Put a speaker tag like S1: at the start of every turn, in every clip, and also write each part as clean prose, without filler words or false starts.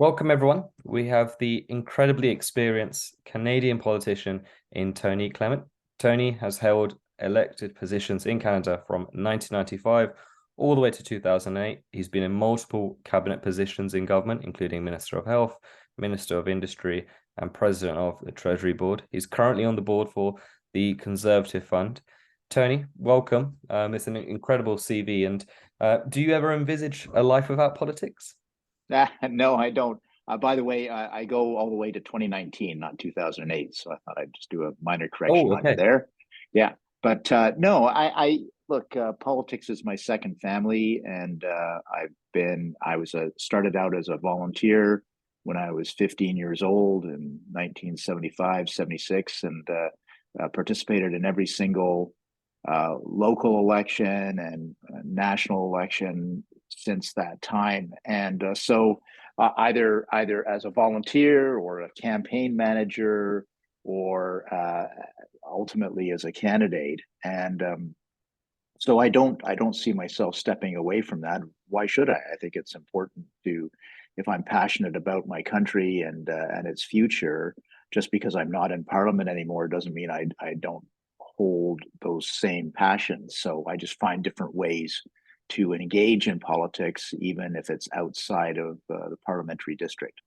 S1: Welcome, everyone. We have the incredibly experienced Canadian politician in Tony Clement. Tony has held elected positions in Canada from 1995 all the way to 2008. He's been in multiple cabinet positions in government, including Minister of Health, Minister of Industry, and President of the Treasury Board. He's currently on the board for the Conservative Fund. Tony, welcome. It's an incredible CV. And do you ever envisage a life without politics?
S2: No, I don't. By the way, I go all the way to 2019, not 2008. So I thought I'd just do a minor correction
S1: Oh,
S2: on you
S1: okay.
S2: there. Yeah, but no, I look. Politics is my second family, and I was started out as a volunteer when I was 15 years old in 1975, 76, and participated in every single local election and national election since that time. And either as a volunteer or a campaign manager or ultimately as a candidate. And so I don't see myself stepping away from that. Why should I? I think it's important to, if I'm passionate about my country and its future, just because I'm not in Parliament anymore doesn't mean I don't hold those same passions. So I just find different ways to engage in politics, even if it's outside of the parliamentary district.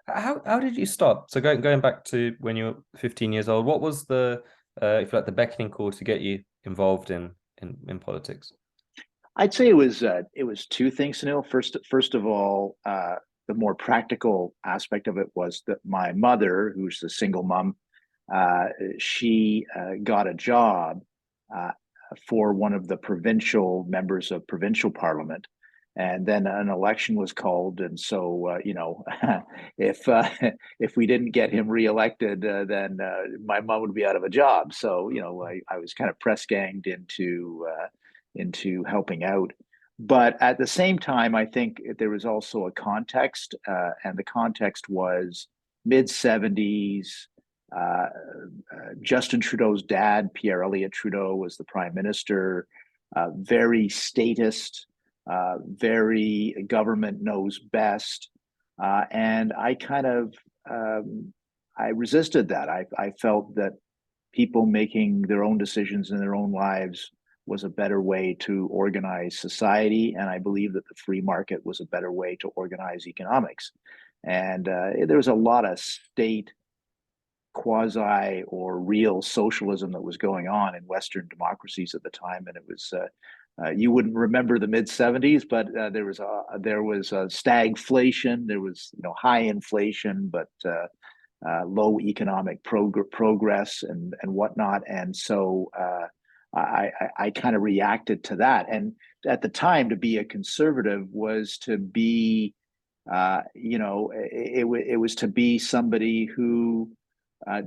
S1: How did you start? So going back to when you were 15 years old, what was the if you like the beckoning call to get you involved in politics?
S2: I'd say it was two things, Sunil. First of all, the more practical aspect of it was that my mother, who's a single mom, she got a job uh, for one of the provincial members of provincial parliament. And then an election was called, and so if if we didn't get him reelected, then my mom would be out of a job. So I was kind of press ganged into helping out. But at the same time, I think there was also a context, and the context was mid 70s. Uh, Justin Trudeau's dad, Pierre Elliott Trudeau, was the prime minister, very statist, very government knows best. And I kind of I resisted that. I felt that people making their own decisions in their own lives was a better way to organize society. And I believe that the free market was a better way to organize economics. And there was a lot of state quasi or real socialism that was going on in Western democracies at the time, and it was you wouldn't remember the mid 70s, but there was stagflation, there was high inflation, but low economic progress and whatnot, and so I kind of reacted to that. And at the time, to be a conservative was to be, it was to be somebody who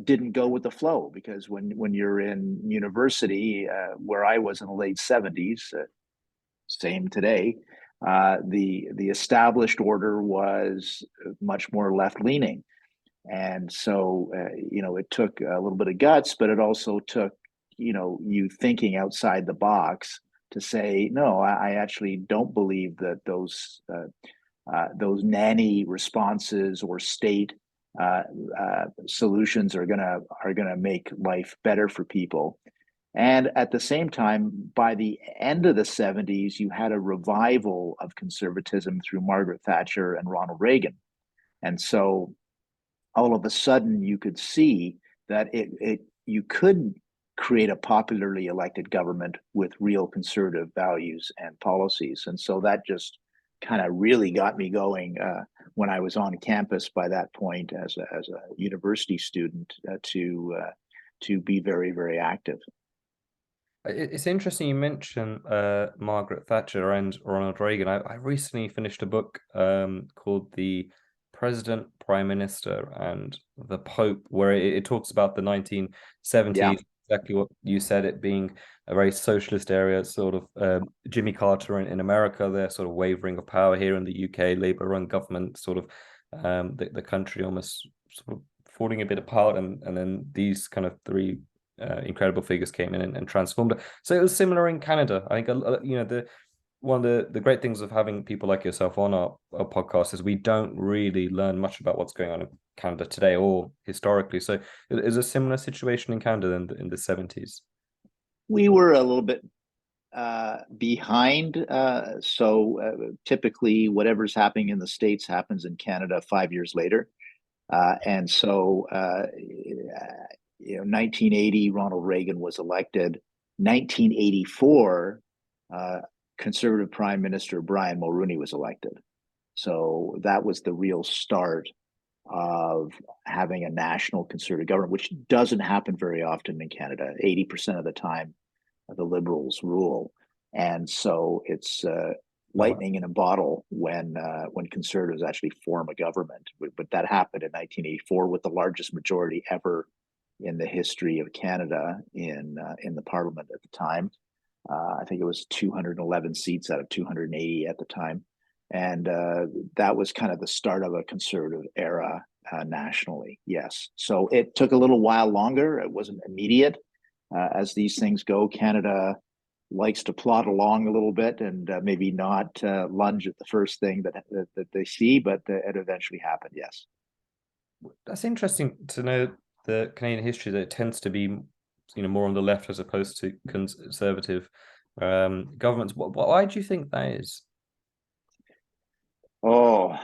S2: didn't go with the flow, because when you're in university, where I was in the late 70s, same today, the established order was much more left leaning, and so it took a little bit of guts, but it also took you thinking outside the box to say no. I actually don't believe that those nanny responses or state solutions are gonna make life better for people. And at the same time, by the end of the 70s, you had a revival of conservatism through Margaret Thatcher and Ronald Reagan. And so all of a sudden you could see that you could create a popularly elected government with real conservative values and policies. And so that just kind of really got me going when I was on campus by that point as a university student to be very, very active.
S1: It's interesting you mention Margaret Thatcher and Ronald Reagan. I recently finished a book called The President, Prime Minister, and the Pope, where it talks about the
S2: Yeah.
S1: 1970s, exactly what you said, it being a very socialist area, sort of Jimmy Carter in America, their sort of wavering of power here in the UK, Labour-run government, sort of the country almost sort of falling a bit apart, and then these kind of three incredible figures came in and transformed it. So it was similar in Canada. I think the one of the great things of having people like yourself on our podcast is we don't really learn much about what's going on in Canada today or historically. So is a similar situation in Canada in the 70s?
S2: We were a little bit behind. Typically, whatever's happening in the States happens in Canada 5 years later. And so, 1980, Ronald Reagan was elected. 1984, Conservative Prime Minister Brian Mulroney was elected. So that was the real start of having a national conservative government, which doesn't happen very often in Canada. 80% of the time, the Liberals rule, and so it's lightning in a bottle when Conservatives actually form a government. But that happened in 1984 with the largest majority ever in the history of Canada in the Parliament at the time. I think it was 211 seats out of 280 at the time, and that was kind of the start of a conservative era nationally. Yes, so it took a little while longer. It wasn't immediate. As these things go, Canada likes to plod along a little bit and maybe not lunge at the first thing that they see, but it eventually happened. Yes,
S1: That's interesting to know the Canadian history that it tends to be, more on the left as opposed to conservative governments. Why do you think that is?
S2: Oh,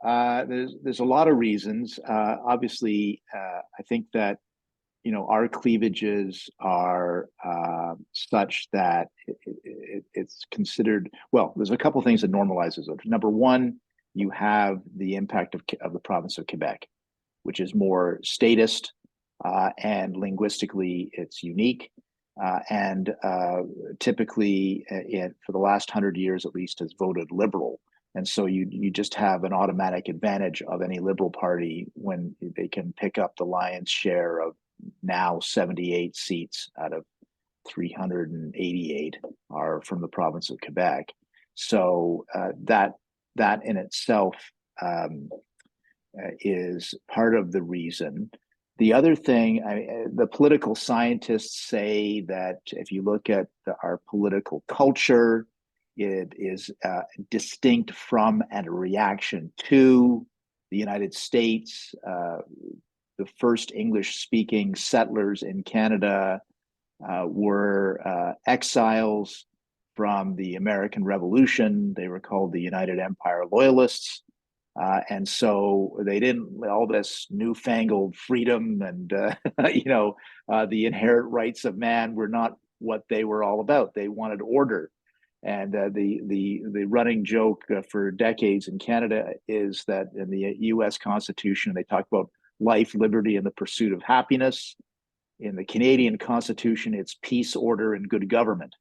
S2: there's a lot of reasons. Obviously, I think that our cleavages are such that it's considered. Well, there's a couple of things that normalizes it. Number one, you have the impact of the province of Quebec, which is more statist and linguistically it's unique. And typically, for the last 100 years at least, has voted Liberal. And so you just have an automatic advantage of any Liberal Party when they can pick up the lion's share of now 78 seats out of 388 are from the province of Quebec. So that in itself is part of the reason. The other thing, the political scientists say that if you look at our political culture, it is distinct from and a reaction to the United States. The first English-speaking settlers in Canada were exiles from the American Revolution. They were called the United Empire Loyalists. And so they didn't, all this newfangled freedom and, the inherent rights of man were not what they were all about. They wanted order. And the running joke for decades in Canada is that in the U.S. Constitution, they talk about life, liberty, and the pursuit of happiness. In the Canadian Constitution, it's peace, order, and good government.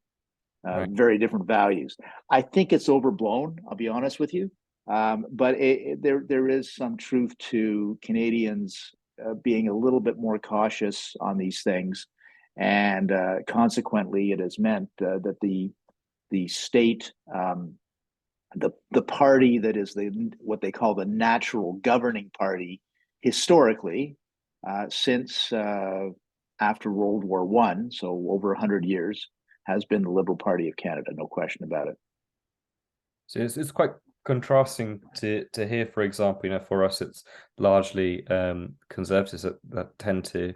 S2: Right. Very different values. I think it's overblown, I'll be honest with you. But there is some truth to Canadians being a little bit more cautious on these things. And consequently, it has meant that the state, the party that is what they call the natural governing party, historically, since after World War I, so over 100 years, has been the Liberal Party of Canada, no question about it.
S1: So it's quite contrasting to hear, for example, for us, it's largely conservatives that tend to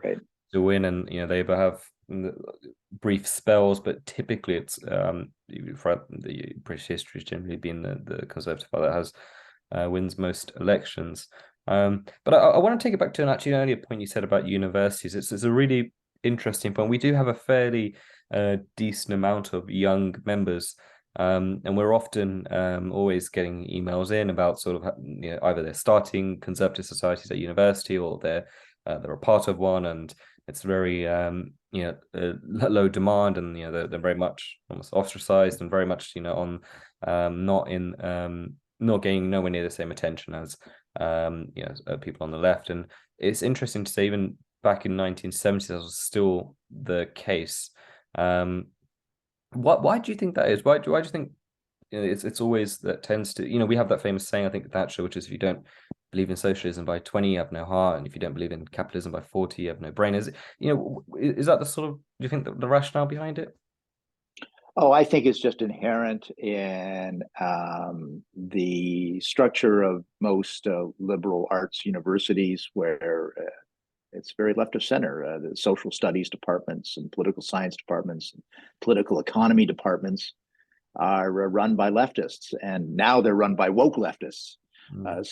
S1: win, and they have brief spells, but typically it's for the British history has generally been the Conservative Party that has wins most elections. But I want to take it back to an earlier point you said about universities. It's a really interesting point. We do have a fairly decent amount of young members, and we're often always getting emails in about sort of either they're starting Conservative societies at university or they're a part of one, and it's very low demand, and they're very much almost ostracized and very much on not getting nowhere near the same attention as people on the left. And it's interesting to say even back in 1970s that was still the case. Why do you think that is? Why do you think it's always that tends to we have that famous saying, I think, Thatcher, which is if you don't believe in socialism by 20 you have no heart, and if you don't believe in capitalism by 40 you have no brain. Is that the sort of, do you think the rationale behind it?
S2: Oh, I think it's just inherent in the structure of most liberal arts universities, where it's very left of center. The social studies departments and political science departments, and political economy departments are run by leftists, and now they're run by woke leftists.
S1: Mm.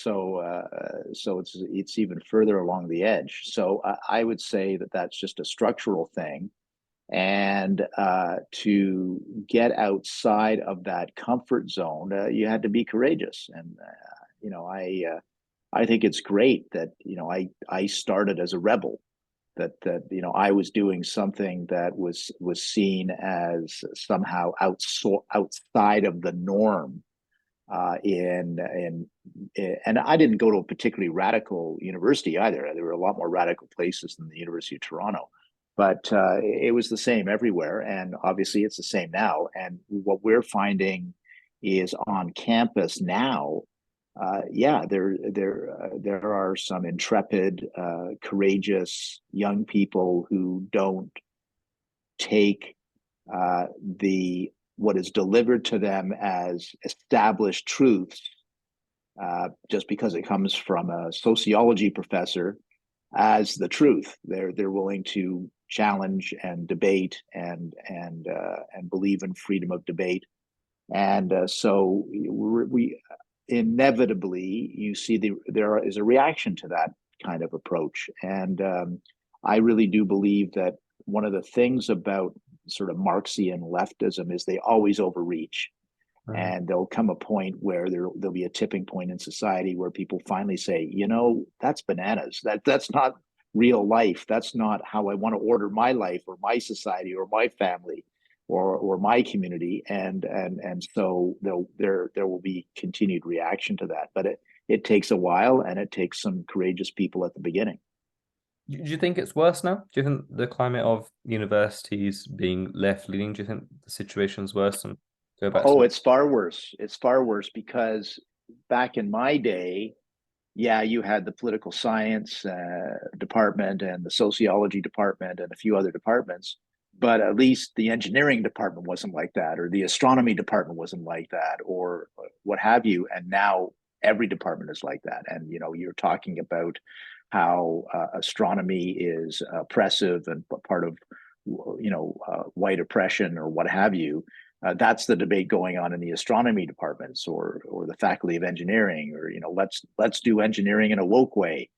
S2: So it's even further along the edge. So I would say that that's just a structural thing, and to get outside of that comfort zone, you had to be courageous. And you know, I think it's great that I started as a rebel. That I was doing something that was seen as somehow outside of the norm. And I didn't go to a particularly radical university either. There were a lot more radical places than the University of Toronto, but it was the same everywhere. And obviously, it's the same now. And what we're finding is on campus now. Yeah, there are some intrepid, courageous young people who don't take the what is delivered to them as established truths, just because it comes from a sociology professor, as the truth. They're willing to challenge and debate and believe in freedom of debate. And so we inevitably you see there is a reaction to that kind of approach. And I really do believe that one of the things about sort of Marxian leftism is they always overreach.
S1: Mm.
S2: And there'll come a point where there'll be a tipping point in society where people finally say, that's bananas. That's not real life. That's not how I want to order my life or my society or my family or my community. And so there will be continued reaction to that. But it takes a while, and it takes some courageous people at the beginning.
S1: Do you think it's worse now? Do you think the climate of universities being left leaning, do you think the situation's worse and go back
S2: Oh,
S1: to
S2: it's far worse. It's far worse because back in my day, yeah, you had the political science department and the sociology department and a few other departments, but at least the engineering department wasn't like that, or the astronomy department wasn't like that, or what have you. And now every department is like that. And you're talking about how astronomy is oppressive and part of white oppression or what have you. That's the debate going on in the astronomy departments, or the faculty of engineering, or let's do engineering in a woke way.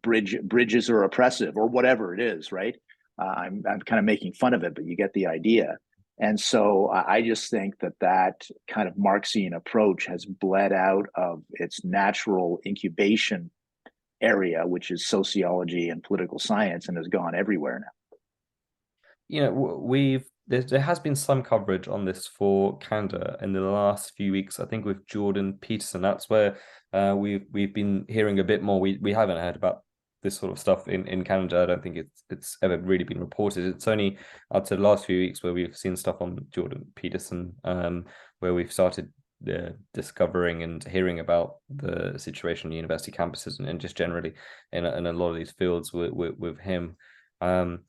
S2: Bridges are oppressive, or whatever it is, right? I'm kind of making fun of it, but you get the idea. And so I just think that kind of Marxian approach has bled out of its natural incubation area, which is sociology and political science, and has gone everywhere now.
S1: we've there has been some coverage on this for Canada in the last few weeks. I think with Jordan Peterson, that's where we've been hearing a bit more. We haven't heard about this sort of stuff in Canada. I don't think it's ever really been reported. It's only up to the last few weeks where we've seen stuff on Jordan Peterson, where we've started discovering and hearing about the situation on university campuses and just generally in a lot of these fields with him. Do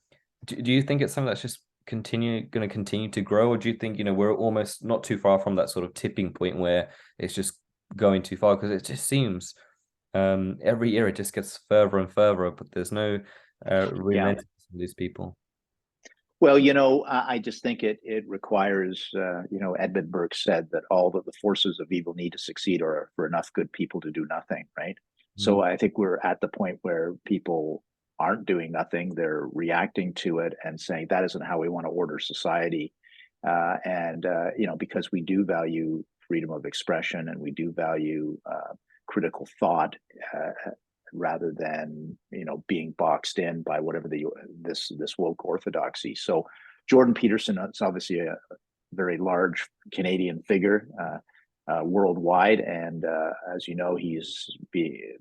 S1: you think it's something that's just going to continue to grow, or do you think we're almost not too far from that sort of tipping point where it's just going too far? Because it just seems every year it just gets further and further, but there's no
S2: Yeah.
S1: relenting from these people.
S2: Well, I just think it requires, Edmund Burke said that all of the forces of evil need to succeed, or for enough good people to do nothing, right?
S1: Mm.
S2: So I think we're at the point where people aren't doing nothing; they're reacting to it and saying that isn't how we want to order society. And because we do value freedom of expression, and we do value critical thought, rather than being boxed in by whatever this woke orthodoxy. So Jordan Peterson is obviously a very large Canadian figure worldwide, and as you know,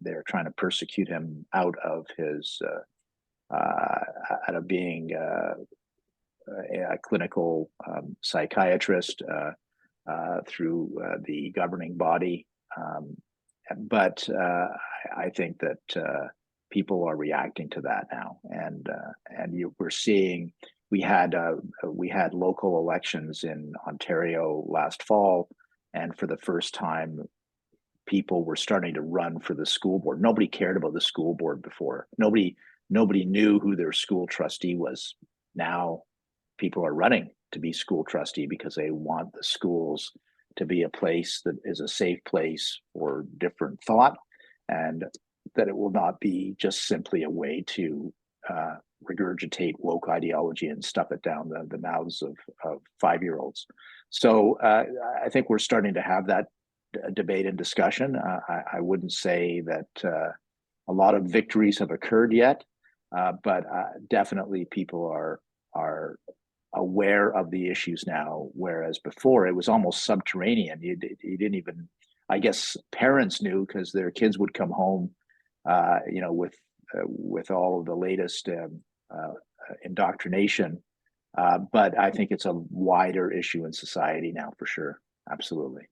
S2: they're trying to persecute him out of being a clinical psychiatrist through the governing body. But I think that people are reacting to that now, and we're seeing we had local elections in Ontario last fall, and for the first time, people were starting to run for the school board. Nobody cared about the school board before. Nobody knew who their school trustee was. Now people are running to be school trustee because they want the schools to be a place that is a safe place for different thought, and that it will not be just simply a way to regurgitate woke ideology and stuff it down the mouths of 5-year-olds. So I think we're starting to have that debate and discussion. I wouldn't say that a lot of victories have occurred yet, but definitely people are aware of the issues now, whereas before it was almost subterranean. You didn't even, I guess, parents knew because their kids would come home, with all of the latest indoctrination. But I think it's a wider issue in society now, for sure. Absolutely.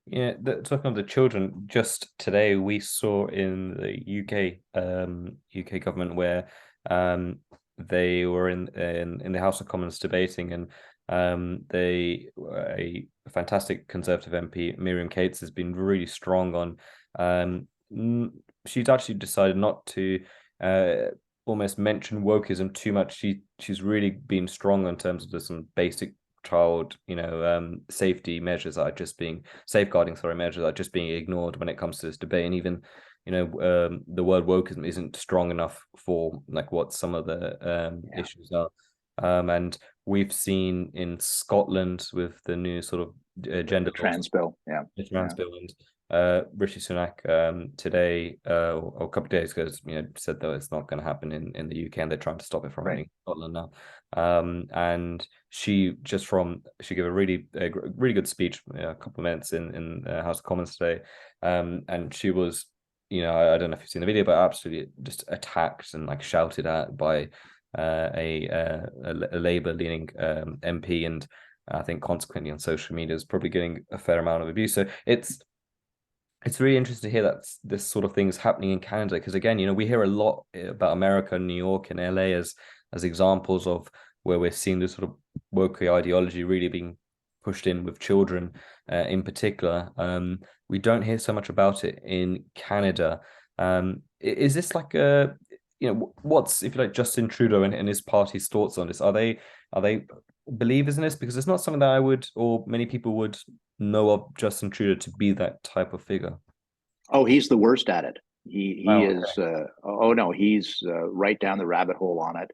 S1: Yeah, talking of the children, just today we saw in the UK government where they were in the House of Commons debating, and a fantastic Conservative MP, Miriam Cates, has been really strong on. She's actually decided not to almost mention wokeism too much. She's really been strong in terms of some basic child, safety measures that are just being safeguarding, measures that are just being ignored when it comes to this debate. And even, the word wokeism isn't strong enough for like what some of the issues are. And we've seen in Scotland with the new sort of gender
S2: trans bill,
S1: the trans bill, and Rishi Sunak today or a couple of days ago, said that it's not going to happen in the UK, and they're trying to stop it from happening in Scotland now. And she gave a really good speech, a couple of minutes in the House of Commons today, and she was, I don't know if you've seen the video, but absolutely just attacked and like shouted at by a Labour leaning MP, and I think consequently on social media is probably getting a fair amount of abuse. So it's really interesting to hear that this sort of thing is happening in Canada, because again, we hear a lot about America, New York, and LA as examples of where we're seeing this sort of woke ideology really being pushed in with children, in particular. We don't hear so much about it in Canada. Is this like what's, if you like, Justin Trudeau and his party's thoughts on this? Are they believers in this? Because it's not something that I would, or many people would, know of Justin Trudeau to be that type of figure.
S2: Oh, he's the worst at it. He
S1: Oh,
S2: is. Oh no, he's right down the rabbit hole on it,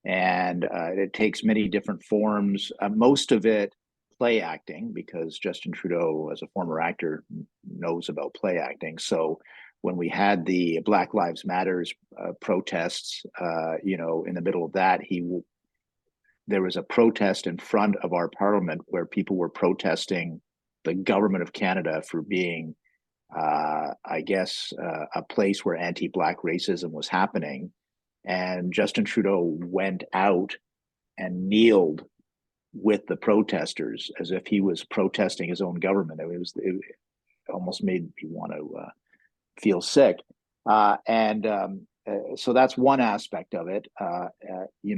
S2: and it takes many different forms. Most of it play acting, because Justin Trudeau, as a former actor, knows about play acting. So when we had the Black Lives Matters protests, in the middle of that, there was a protest in front of our parliament where people were protesting the government of Canada for being, I guess, a place where anti-Black racism was happening. And Justin Trudeau went out and kneeled with the protesters as if he was protesting his own government. It almost made me want to feel sick. So that's one aspect of it. He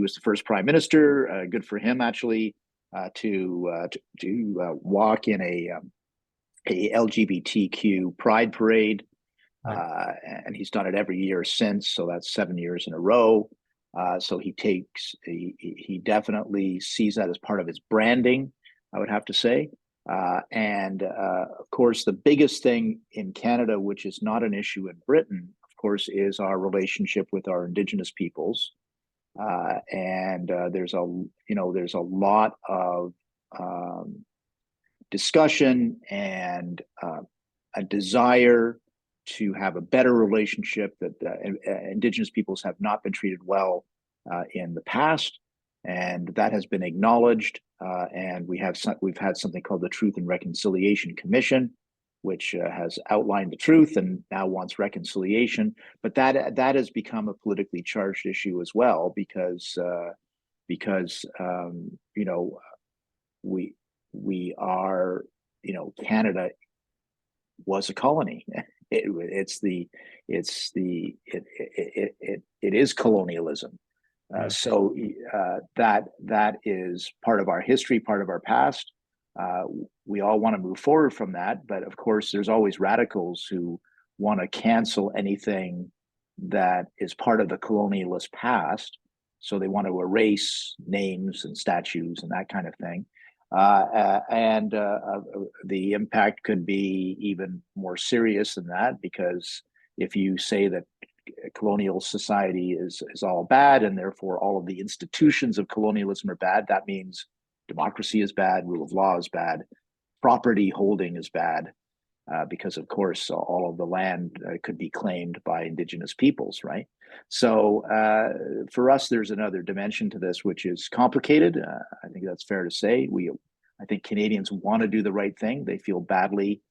S2: was the first prime minister. Good for him, actually, to walk in a LGBTQ pride parade, and he's done it every year since. So that's 7 years in a row. So he definitely sees that as part of his branding, I would have to say. And of course, the biggest thing in Canada, which is not an issue in Britain, of course, is our relationship with our Indigenous peoples. And there's a lot of discussion and a desire to have a better relationship, that Indigenous peoples have not been treated well in the past, and that has been acknowledged. And we've had something called the Truth and Reconciliation Commission, which has outlined the truth and now wants reconciliation. But that has become a politically charged issue as well, because we are, Canada was a colony. It is colonialism.
S1: Mm.
S2: That is part of our history, part of our past. Uh, we all want to move forward from that, but of course, there's always radicals who want to cancel anything that is part of the colonialist past. So they want to erase names and statues and that kind of thing. And the impact could be even more serious than that, because if you say that colonial society is all bad and therefore all of the institutions of colonialism are bad, that means democracy is bad, rule of law is bad, property holding is bad, because of course all of the land could be claimed by indigenous peoples, right? So for us, there's another dimension to this, which is complicated. I think that's fair to say. I think Canadians want to do the right thing. They feel badly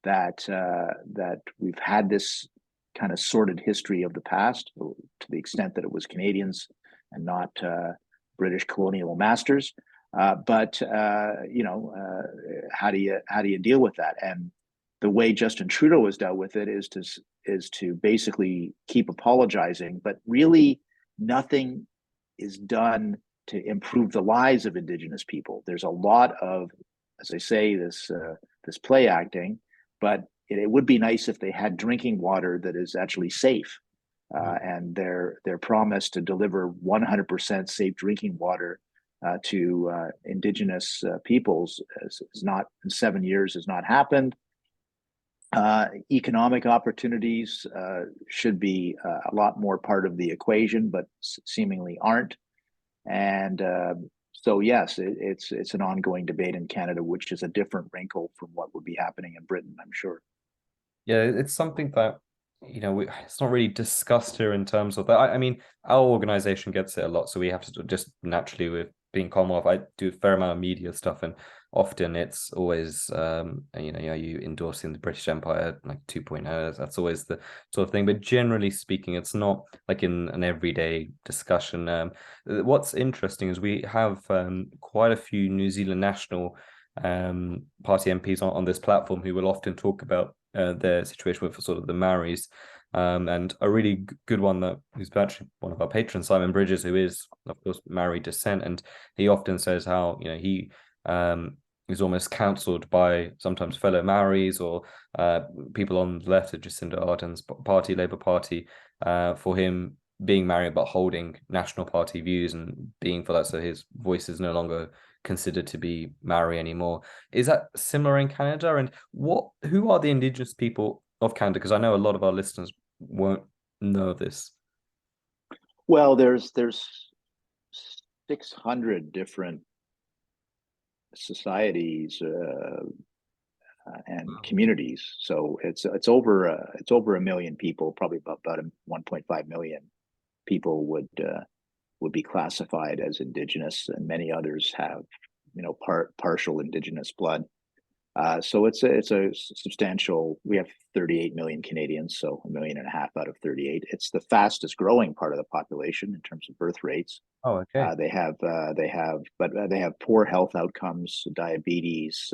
S2: that that we've had this kind of sordid history of the past, to the extent that it was Canadians and not British colonial masters. But how do you deal with that? And the way Justin Trudeau has dealt with it is to basically keep apologizing, but really nothing is done to improve the lives of Indigenous people. There's a lot of, as I say, this play acting, but it would be nice if they had drinking water that is actually safe. And their promise to deliver 100% safe drinking water to Indigenous peoples is not, in 7 years, has not happened. Economic opportunities should be a lot more part of the equation, but seemingly aren't. And so, yes, it's an ongoing debate in Canada, which is a different wrinkle from what would be happening in Britain, I'm sure.
S1: Yeah, it's something that, it's not really discussed here in terms of that. I mean, our organization gets it a lot, so we have to just naturally, with being Commonwealth, I do a fair amount of media stuff, and often it's always, you endorsing the British Empire like 2.0. That's always the sort of thing. But generally speaking, it's not like in an everyday discussion. What's interesting is we have quite a few New Zealand National Party MPs on this platform who will often talk about their situation with sort of the Maoris. And a really good one who's actually one of our patrons, Simon Bridges, who is, of course, Maori descent. And he often says how, he is almost counseled by sometimes fellow Maoris or people on the left of Jacinda Ardern's party, Labour Party, for him being Maori but holding National Party views and being for that. So his voice is no longer considered to be Maori anymore. Is that similar in Canada? And who are the Indigenous people of Canada? Because I know a lot of our listeners won't know this.
S2: Well, there's 600 different societies and communities, so it's over a million people. Probably about 1.5 million people would be classified as Indigenous, and many others have, partial Indigenous blood. So it's a substantial. We have 38 million Canadians, so 1.5 million out of 38. It's the fastest growing part of the population in terms of birth rates.
S1: Oh, okay.
S2: They have poor health outcomes, diabetes,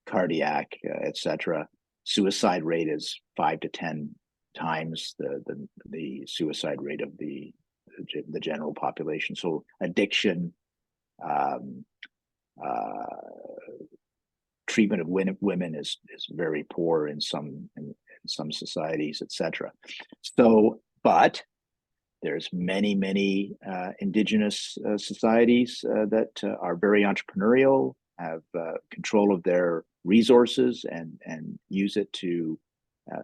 S2: cardiac, etc. Suicide rate is 5 to 10 times the suicide rate of the general population. So addiction, treatment of women is very poor in some societies, etc. So, but there's many Indigenous societies that are very entrepreneurial, have control of their resources, and use it to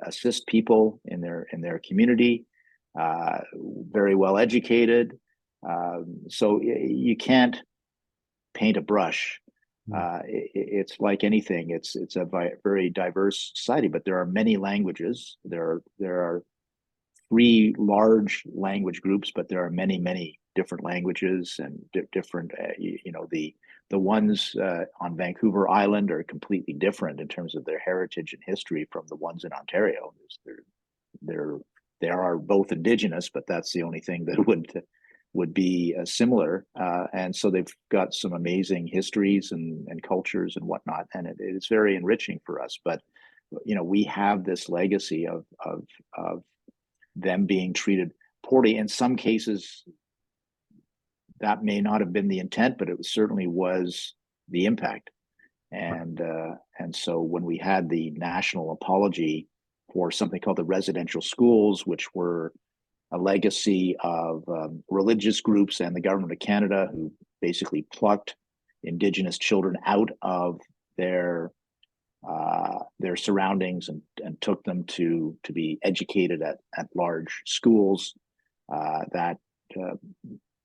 S2: assist people in their community. Very well educated, so you can't paint a brush. It's like anything. It's a very diverse society, but there are many languages. There are 3 large language groups, but there are many different languages and different. The ones on Vancouver Island are completely different in terms of their heritage and history from the ones in Ontario. They are both Indigenous, but that's the only thing that would be similar. And so they've got some amazing histories and cultures and whatnot, and it's very enriching for us. But we have this legacy of them being treated poorly. In some cases, that may not have been the intent, but it certainly was the impact. And so when we had the national apology for something called the residential schools, which were a legacy of religious groups and the government of Canada, who basically plucked Indigenous children out of their surroundings and took them to be educated at large schools, that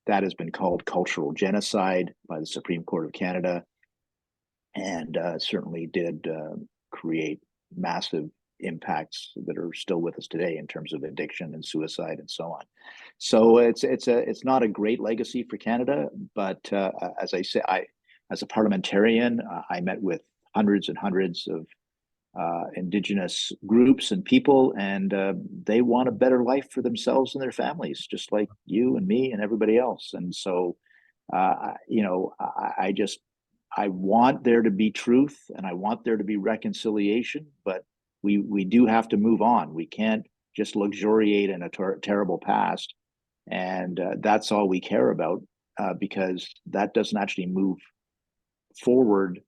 S2: has been called cultural genocide by the Supreme Court of Canada, and certainly did create massive impacts that are still with us today in terms of addiction and suicide and so on. So it's not a great legacy for Canada, but as I say, as a parliamentarian, I met with hundreds and hundreds of Indigenous groups and people, and they want a better life for themselves and their families, just like you and me and everybody else. And so, I want there to be truth, and I want there to be reconciliation, but we do have to move on. We can't just luxuriate in a terrible past, and that's all we care about, because that doesn't actually move forward.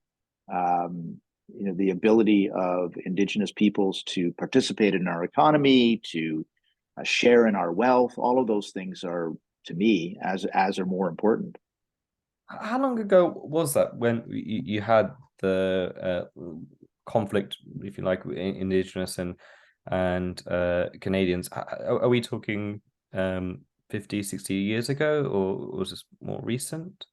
S2: The ability of Indigenous peoples to participate in our economy, to share in our wealth, all of those things are, to me, as are more important.
S1: How long ago was that when you had the conflict, if you like, Indigenous and Canadians? Are we talking 50, 60 years ago, or was this more recent?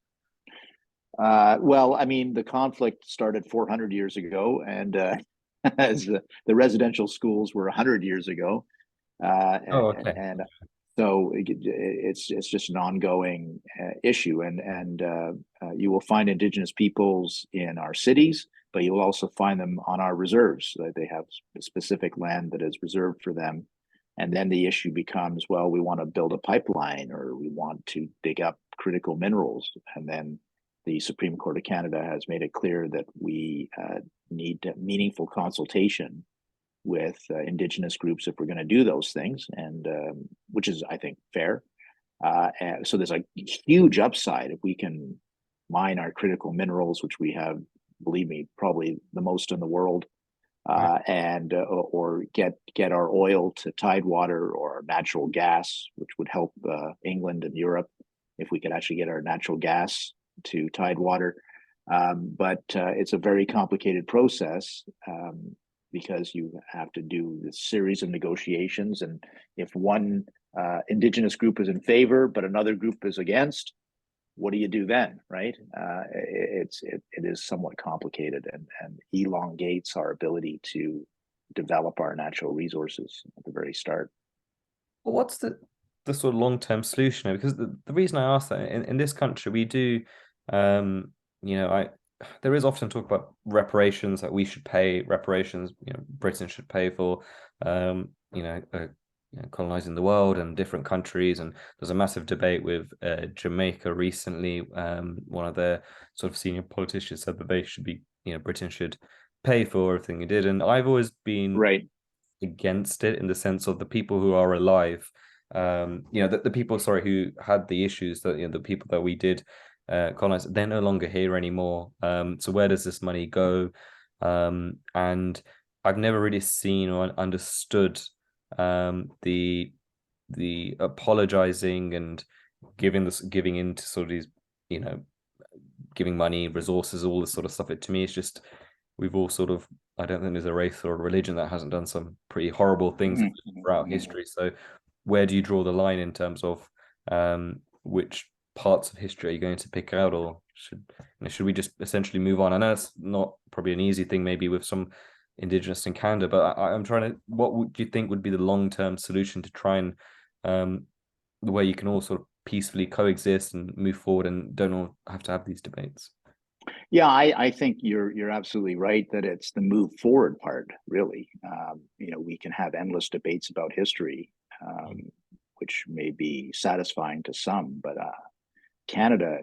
S2: Well, I mean, the conflict started 400 years ago, and as the residential schools were 100 years ago,
S1: Oh, okay.
S2: and so it's just an ongoing issue, and you will find Indigenous peoples in our cities, but you will also find them on our reserves. They have specific land that is reserved for them, and then the issue becomes, well, we want to build a pipeline, or we want to dig up critical minerals, and then the Supreme Court of Canada has made it clear that we need meaningful consultation with Indigenous groups if we're going to do those things, and which is, I think, fair. And so there's a huge upside if we can mine our critical minerals, which we have, believe me, probably the most in the world, and or get our oil to Tidewater, or natural gas, which would help England and Europe if we could actually get our natural gas to Tidewater. But it's a very complicated process, because you have to do this series of negotiations. And if one Indigenous group is in favor, but another group is against, what do you do then, right? It is somewhat complicated, and elongates our ability to develop our natural resources at the very start.
S1: Well, what's the sort of long-term solution? Because the reason I ask that, in this country, we do, there is often talk about reparations, that we should pay reparations, Britain should pay for, colonizing the world and different countries. And there's a massive debate with Jamaica recently. One of their sort of senior politicians said that they should be, Britain should pay for everything he did. And I've always been
S2: right
S1: against it, in the sense of the people who are alive, the people, sorry, who had the issues, that the people that we did colonize, they're no longer here anymore. So where does this money go? And I've never really seen or understood the apologizing and giving into sort of these, giving money, resources, all this sort of stuff. To me, it's just, we've all sort of, I don't think there's a race or a religion that hasn't done some pretty horrible things throughout history. So where do you draw the line in terms of which parts of history are you going to pick out, or should we just essentially move on? I know it's not probably an easy thing, maybe with some Indigenous in Canada, but I'm trying to, what would you think would be the long-term solution to try and the way you can all sort of peacefully coexist and move forward and don't all have to have these debates?
S2: Yeah, I think you're absolutely right that it's the move forward part, really. We can have endless debates about history, which may be satisfying to some, but Canada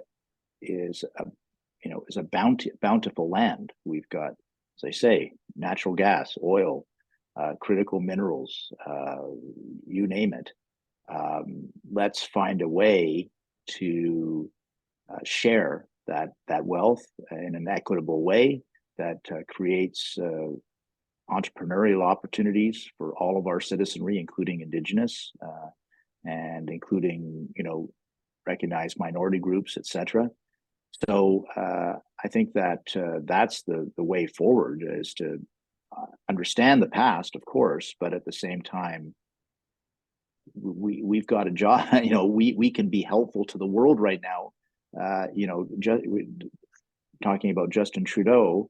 S2: is a bountiful land. We've got, as I say, natural gas, oil, critical minerals, you name it. let's find a way to share that wealth in an equitable way that creates entrepreneurial opportunities for all of our citizenry, including Indigenous and including, recognized minority groups, etc. So I think that that's the way forward, is to understand the past, of course, but at the same time, we've got a job. We can be helpful to the world right now. Talking about Justin Trudeau,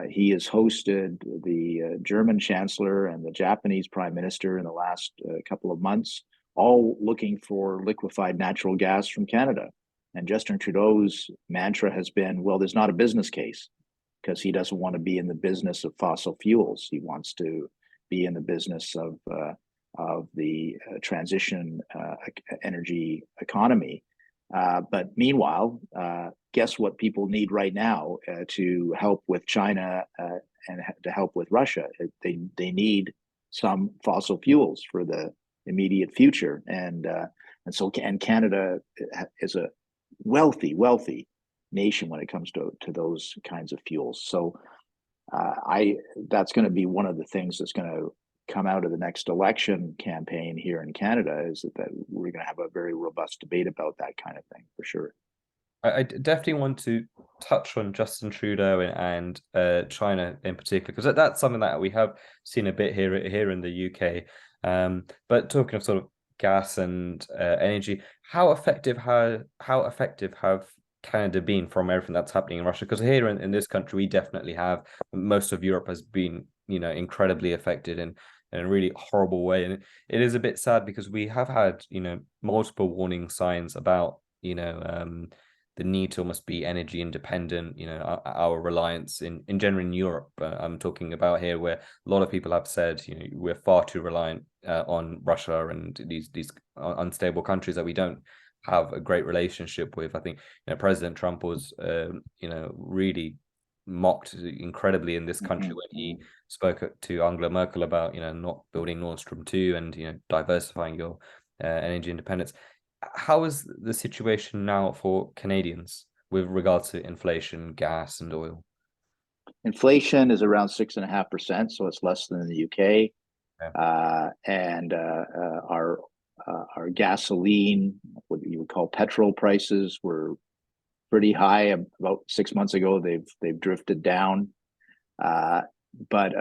S2: he has hosted the German Chancellor and the Japanese Prime Minister in the last couple of months, all looking for liquefied natural gas from Canada. And Justin Trudeau's mantra has been, well, there's not a business case, because he doesn't want to be in the business of fossil fuels. He wants to be in the business of the transition energy economy. But meanwhile, guess what people need right now to help with China and to help with Russia? They need some fossil fuels for the immediate future, and Canada is a wealthy nation when it comes to those kinds of fuels. So that's going to be one of the things that's going to come out of the next election campaign here in Canada, is that we're going to have a very robust debate about that kind of thing, for sure.
S1: I definitely want to touch on Justin Trudeau and China in particular, because that's something that we have seen a bit here in the UK. But talking of sort of gas and energy, how effective have Canada been from everything that's happening in Russia? Because here in this country, we definitely have. Most of Europe has been, incredibly affected in a really horrible way, and it is a bit sad because we have had, multiple warning signs about, the need to almost be energy independent, our reliance in general in Europe. I'm talking about here, where a lot of people have said, we're far too reliant on Russia and these unstable countries that we don't have a great relationship with. I think, President Trump was, really mocked incredibly in this country when he spoke to Angela Merkel about, not building Nord Stream 2 and, diversifying your energy independence. How is the situation now for Canadians with regards to inflation, gas, and oil?
S2: Inflation is around 6.5%, so it's less than in the UK.
S1: Yeah.
S2: And our gasoline, what you would call petrol prices, were pretty high about 6 months ago. They've drifted down, but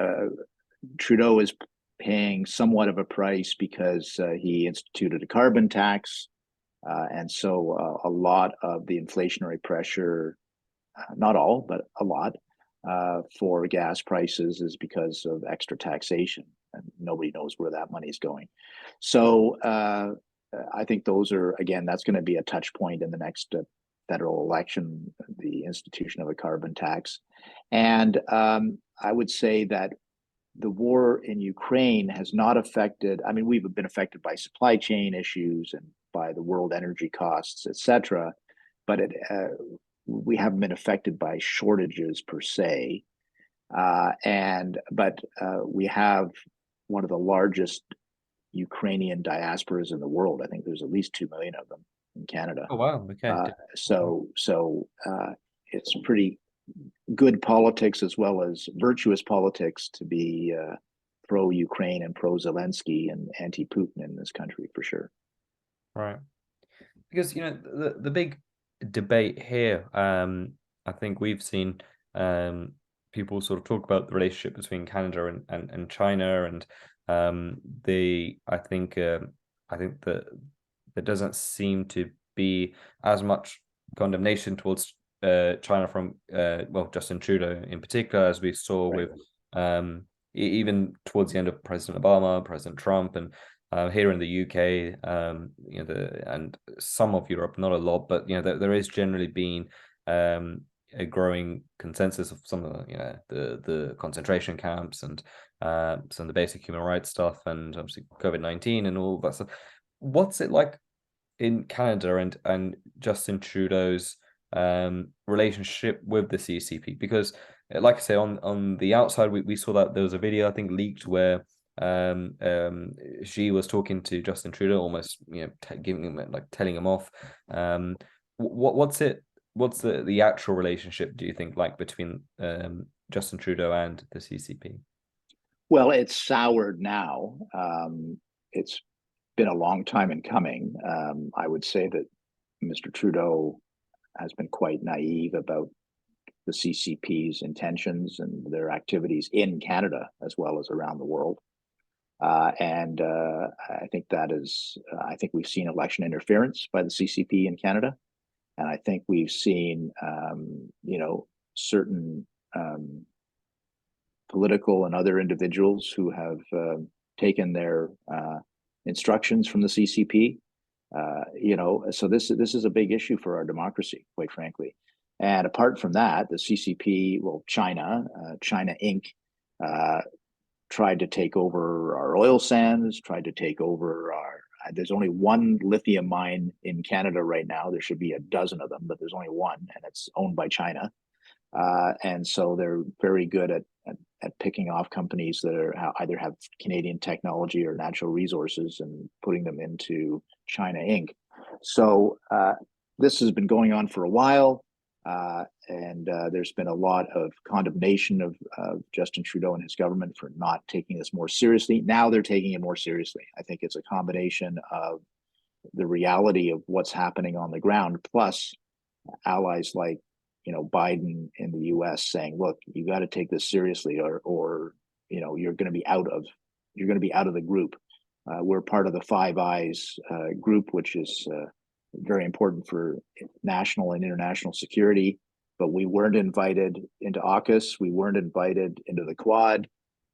S2: Trudeau is paying somewhat of a price because he instituted a carbon tax. And so a lot of the inflationary pressure, not all, but a lot, for gas prices is because of extra taxation, and nobody knows where that money is going. So I think those are, again, that's going to be a touch point in the next federal election, the institution of a carbon tax. And I would say that the war in Ukraine has not affected, I mean, we've been affected by supply chain issues and by the world energy costs, et cetera, but we haven't been affected by shortages per se. But we have one of the largest Ukrainian diasporas in the world. I think there's at least 2 million of them in Canada.
S1: Oh, wow. Okay.
S2: So it's pretty good politics as well as virtuous politics to be pro-Ukraine and pro-Zelensky and anti-Putin in this country, for sure.
S1: Right. Because, the big debate here, I think we've seen people sort of talk about the relationship between Canada and China, and I think that there doesn't seem to be as much condemnation towards China from Justin Trudeau in particular, as we saw with even towards the end of President Obama, President Trump, and here in the UK, and some of Europe, not a lot, but there is generally been a growing consensus of some of the concentration camps and some of the basic human rights stuff, and obviously COVID-19 and all that stuff. What's it like in Canada and Justin Trudeau's relationship with the CCP? Because, like I say, on the outside, we saw that there was a video, I think, leaked, where She was talking to Justin Trudeau, almost giving him like telling him off. What's the actual relationship, do you think, like between Justin Trudeau and the CCP?
S2: Well, it's soured now. It's been a long time in coming. I would say that Mr. Trudeau has been quite naive about the CCP's intentions and their activities in Canada as well as around the world. And I think I think we've seen election interference by the CCP in Canada. And I think we've seen, certain political and other individuals who have taken their instructions from the CCP. So this is a big issue for our democracy, quite frankly. And apart from that, the CCP, well, China Inc. Tried to take over our oil sands, tried to take over our. There's only one lithium mine in Canada right now. There should be a dozen of them, but there's only one, and it's owned by China. And so they're very good at picking off companies that either have Canadian technology or natural resources and putting them into China Inc. So this has been going on for a while. And there's been a lot of condemnation of Justin Trudeau and his government for not taking this more seriously. Now they're taking it more seriously. I think it's a combination of the reality of what's happening on the ground, plus allies like Biden in the U.S. saying, "Look, you got to take this seriously, or you're going to be out of the group." We're part of the Five Eyes group, which is very important for national and international security, but we weren't invited into AUKUS. We weren't invited into the Quad.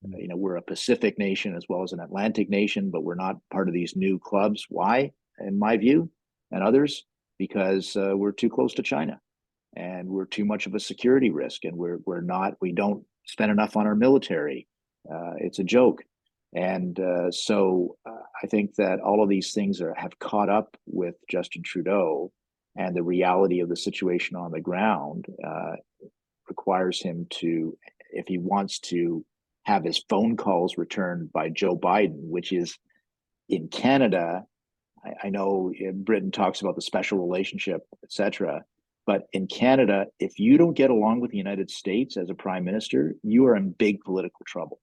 S2: We're a Pacific nation as well as an Atlantic nation, but we're not part of these new clubs. Why? In my view, and others, because we're too close to China, and we're too much of a security risk, and we don't spend enough on our military. It's a joke. And so I think that all of these things have caught up with Justin Trudeau, and the reality of the situation on the ground requires him to, if he wants to have his phone calls returned by Joe Biden, which is in Canada. I know Britain talks about the special relationship, etc. But in Canada, if you don't get along with the United States as a prime minister, you are in big political trouble.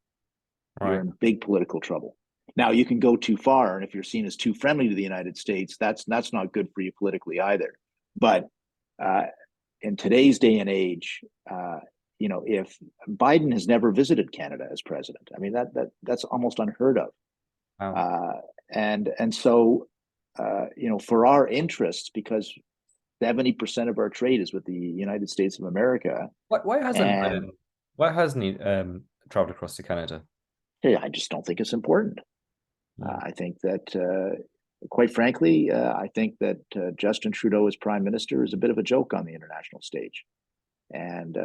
S1: Right.
S2: You're in big political trouble. Now, you can go too far, and if you're seen as too friendly to the United States, that's not good for you politically either. But in today's day and age, if Biden has never visited Canada as president, I mean that's almost unheard of.
S1: Wow.
S2: And so for our interests, because 70% of our trade is with the United States of America.
S1: Why hasn't he traveled across to Canada?
S2: I just don't think it's important. I think that, quite frankly, I think that Justin Trudeau as prime minister is a bit of a joke on the international stage, and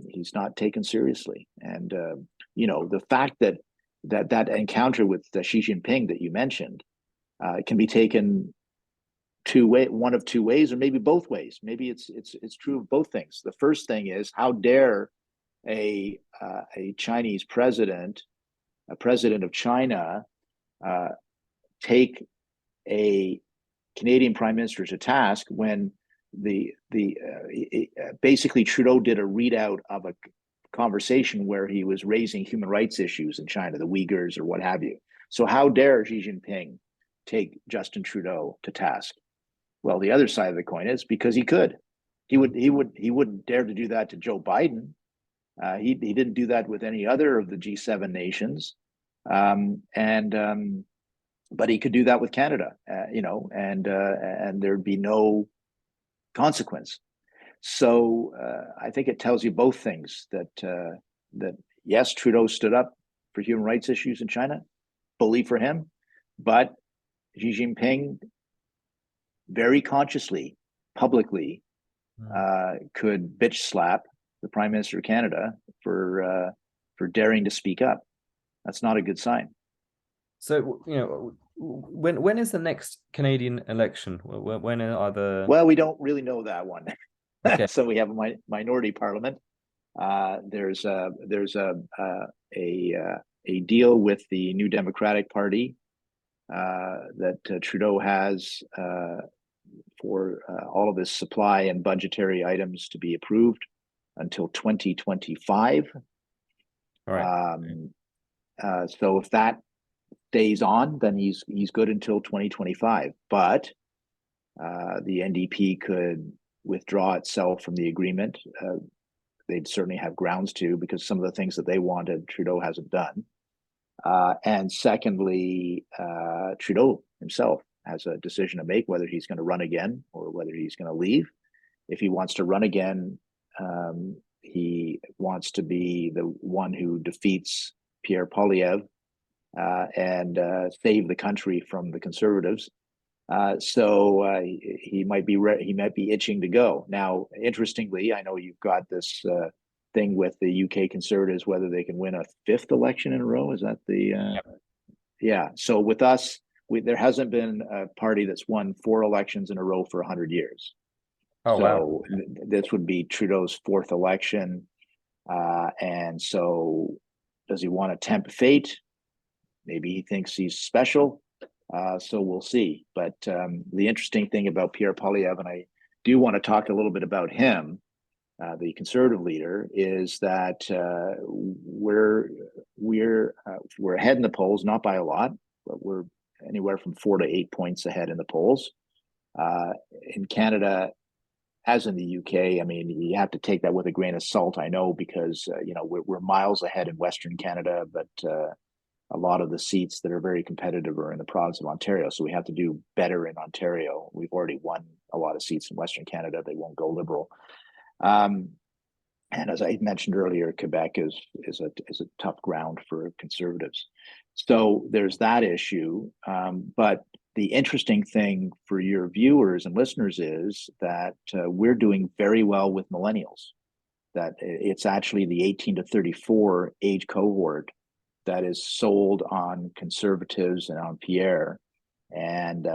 S2: he's not taken seriously. And the fact that encounter with Xi Jinping that you mentioned can be taken one of two ways, or maybe both ways. Maybe it's true of both things. The first thing is, how dare a Chinese president, a president of China, take a Canadian prime minister to task when basically Trudeau did a readout of a conversation where he was raising human rights issues in China, the Uyghurs or what have you. So how dare Xi Jinping take Justin Trudeau to task? Well, the other side of the coin is because he could. He wouldn't dare to do that to Joe Biden. He didn't do that with any other of the G7 nations. But he could do that with Canada, and there'd be no consequence. So I think it tells you both things, that yes, Trudeau stood up for human rights issues in China, bully for him, but Xi Jinping very consciously, publicly, could bitch slap the Prime Minister of Canada for daring to speak up. That's not a good sign.
S1: So, when is the next Canadian election? When are the?
S2: Well, we don't really know that one.
S1: Okay.
S2: So we have a minority parliament. There's a a deal with the New Democratic Party that Trudeau has for all of his supply and budgetary items to be approved until 2025.
S1: All right.
S2: So if that stays on, then he's good until 2025. But the NDP could withdraw itself from the agreement. They'd certainly have grounds to, because some of the things that they wanted, Trudeau hasn't done. And secondly, Trudeau himself has a decision to make whether he's going to run again or whether he's going to leave. If he wants to run again, he wants to be the one who defeats Pierre Poilievre and save the country from the Conservatives. So he might be itching to go. Now, interestingly, I know you've got this thing with the UK Conservatives, whether they can win a fifth election in a row. Is that the yeah? So with us, there hasn't been a party that's won 4 elections in a row for 100 years.
S1: Oh,
S2: so
S1: wow.
S2: this would be Trudeau's 4th election, and so does he want to tempt fate? Maybe he thinks he's special. So we'll see. But the interesting thing about Pierre Poilievre, and I do want to talk a little bit about him, the Conservative leader, is that we're ahead in the polls, not by a lot, but we're anywhere from 4 to 8 points ahead in the polls. In Canada, as in the UK, I mean, you have to take that with a grain of salt. I know, because we're miles ahead in Western Canada, but a lot of the seats that are very competitive are in the province of Ontario. So we have to do better in Ontario. We've already won a lot of seats in Western Canada. They won't go Liberal. And as I mentioned earlier, Quebec is a tough ground for Conservatives. So there's that issue. But the interesting thing for your viewers and listeners is that we're doing very well with millennials. That it's actually the 18 to 34 age cohort that is sold on Conservatives and on Pierre. And,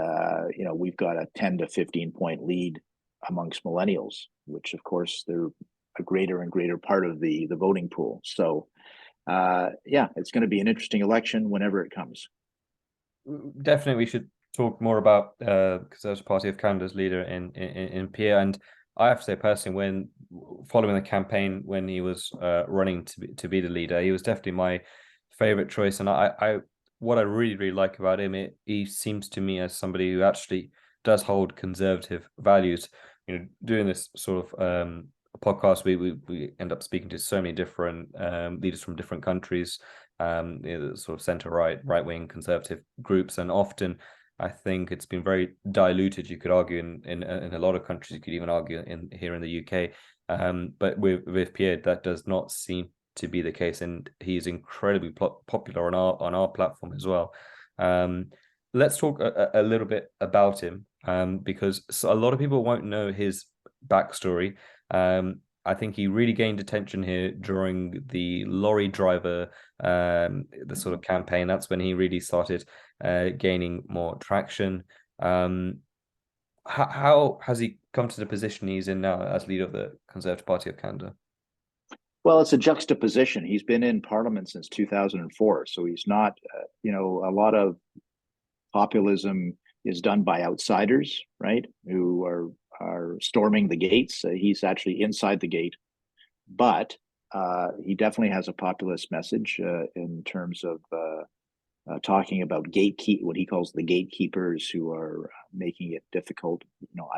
S2: we've got a 10 to 15 point lead amongst millennials, which of course they're a greater and greater part of the voting pool. So, it's going to be an interesting election whenever it comes.
S1: Definitely, we should talk more about Conservative Party of Canada's leader in Pierre. And I have to say personally, when following the campaign, when he was running to be the leader, he was definitely my favorite choice. And I what I really like about him, he seems to me as somebody who actually does hold conservative values. Doing this sort of podcast, we end up speaking to so many different leaders from different countries, sort of center right wing conservative groups, and often I think it's been very diluted. You could argue in a lot of countries. You could even argue here in the UK. But with Pierre, that does not seem to be the case, and he's incredibly popular on our platform as well. Let's talk a little bit about him, because a lot of people won't know his backstory. I think he really gained attention here during the lorry driver, the sort of campaign. That's when he really started gaining more traction. How has he come to the position he's in now as leader of the Conservative Party of Canada?
S2: Well, it's a juxtaposition. He's been in Parliament since 2004, so he's not. A lot of populism is done by outsiders, right? Who are storming the gates. He's actually inside the gate, but he definitely has a populist message in terms of talking about what he calls the gatekeepers, who are making it difficult.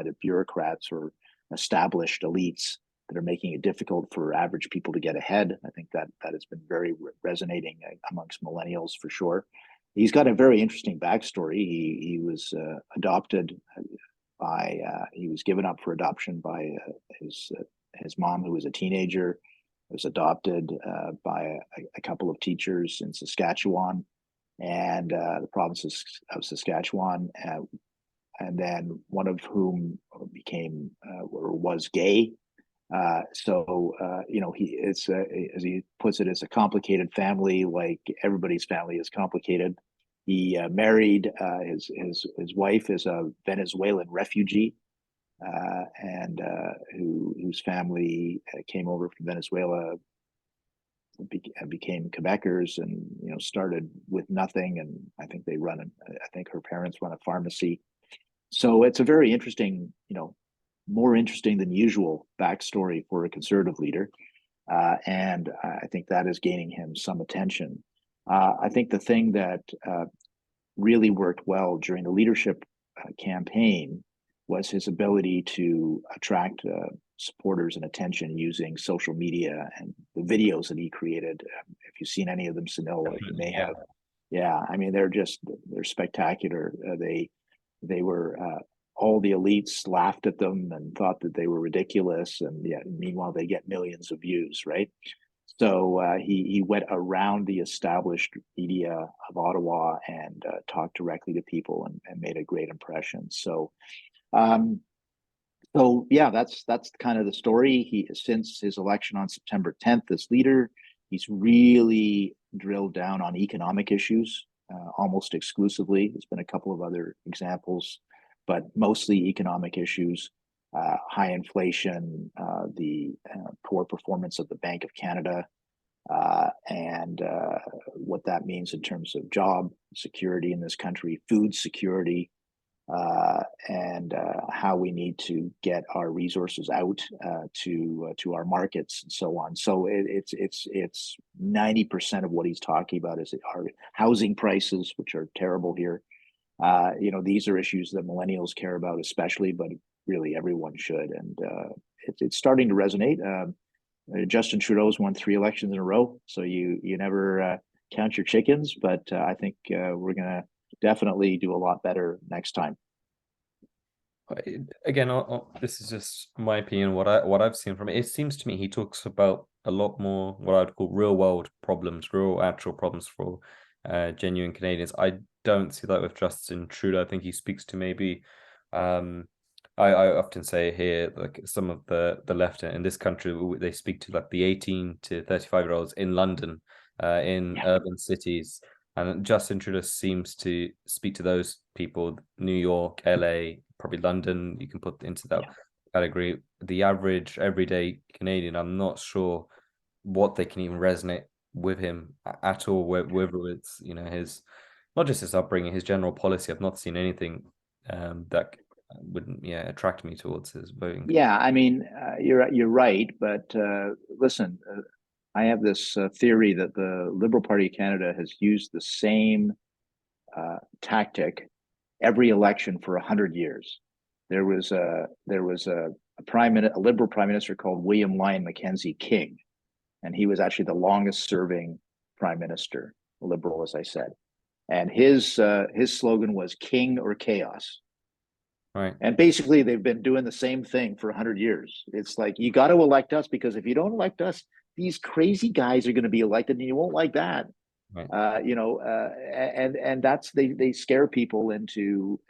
S2: Either bureaucrats or established elites that are making it difficult for average people to get ahead. I think that has been very resonating amongst millennials for sure. He's got a very interesting backstory. He was adopted by. He was given up for adoption by his mom, who was a teenager. Was adopted by a couple of teachers in Saskatchewan and the province of Saskatchewan, and then one of whom became or was gay. It's as he puts it, it's a complicated family, like everybody's family is complicated. He married his wife is a Venezuelan refugee, and whose family came over from Venezuela became Quebecers, and started with nothing. And I think I think her parents run a pharmacy. So it's a very interesting, more interesting than usual backstory for a conservative leader. And I think that is gaining him some attention. I think the thing that really worked well during the leadership campaign was his ability to attract supporters and attention using social media and the videos that he created. If you've seen any of them, Sunil, you may have. Yeah, I mean, they're spectacular. They were all the elites laughed at them and thought that they were ridiculous, and yeah, meanwhile they get millions of views, right? So he went around the established media of Ottawa and talked directly to people and made a great impression. Um, so yeah, that's kind of the story. He since his election on September 10th as leader, he's really drilled down on economic issues almost exclusively. There's been a couple of other examples, but mostly economic issues. High inflation, the poor performance of the Bank of Canada, and what that means in terms of job security in this country, food security, and how we need to get our resources out to our markets and so on. So it's 90% of what he's talking about is our housing prices, which are terrible here. These are issues that millennials care about, especially, but really everyone should, and it's starting to resonate. Justin Trudeau's won 3 elections in a row, so you never count your chickens, but I think we're gonna definitely do a lot better next time.
S1: Again, this is just my opinion. What I've seen from it, it seems to me he talks about a lot more what I'd call real world problems, real actual problems for genuine Canadians. I don't see that with Justin Trudeau. I think he speaks to maybe, I often say here, like some of the left in this country, they speak to like the 18 to 35-year-olds in London, in urban cities. And Justin Trudeau seems to speak to those people, New York, LA, probably London, you can put into that category. The average everyday Canadian, I'm not sure what they can even resonate with him at all, whether it's, his, not just his upbringing, his general policy. I've not seen anything that wouldn't attract me towards his voting.
S2: Yeah, I mean, you're right, but listen, I have this theory that the Liberal Party of Canada has used the same tactic every election for 100 years. There was a Liberal prime minister called William Lyon Mackenzie King, and he was actually the longest serving prime minister, Liberal, as I said. And his slogan was "King or Chaos."
S1: Right.
S2: And basically, they've been doing the same thing for 100 years. It's like, you got to elect us, because if you don't elect us, these crazy guys are going to be elected, and you won't like that.
S1: Right.
S2: And that's they scare people into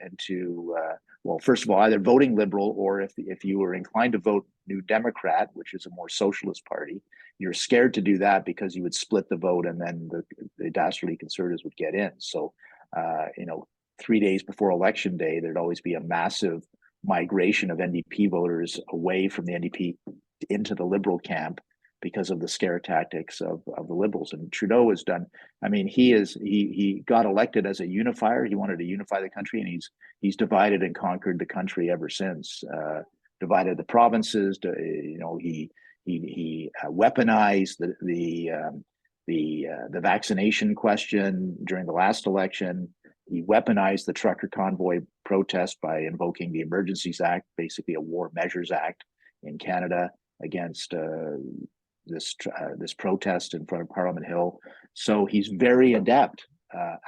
S2: well, first of all, either voting Liberal, or if you were inclined to vote New Democrat, which is a more socialist party, you're scared to do that because you would split the vote, and then the dastardly Conservatives would get in. So 3 days before election day, there'd always be a massive migration of NDP voters away from the NDP into the Liberal camp because of the scare tactics of the Liberals. And Trudeau has done, I mean, he got elected as a unifier. He wanted to unify the country, and he's divided and conquered the country ever since. Divided the provinces. He weaponized the vaccination question during the last election. He weaponized the trucker convoy protest by invoking the Emergencies Act, basically a War Measures Act in Canada against this protest in front of Parliament Hill. So he's very adept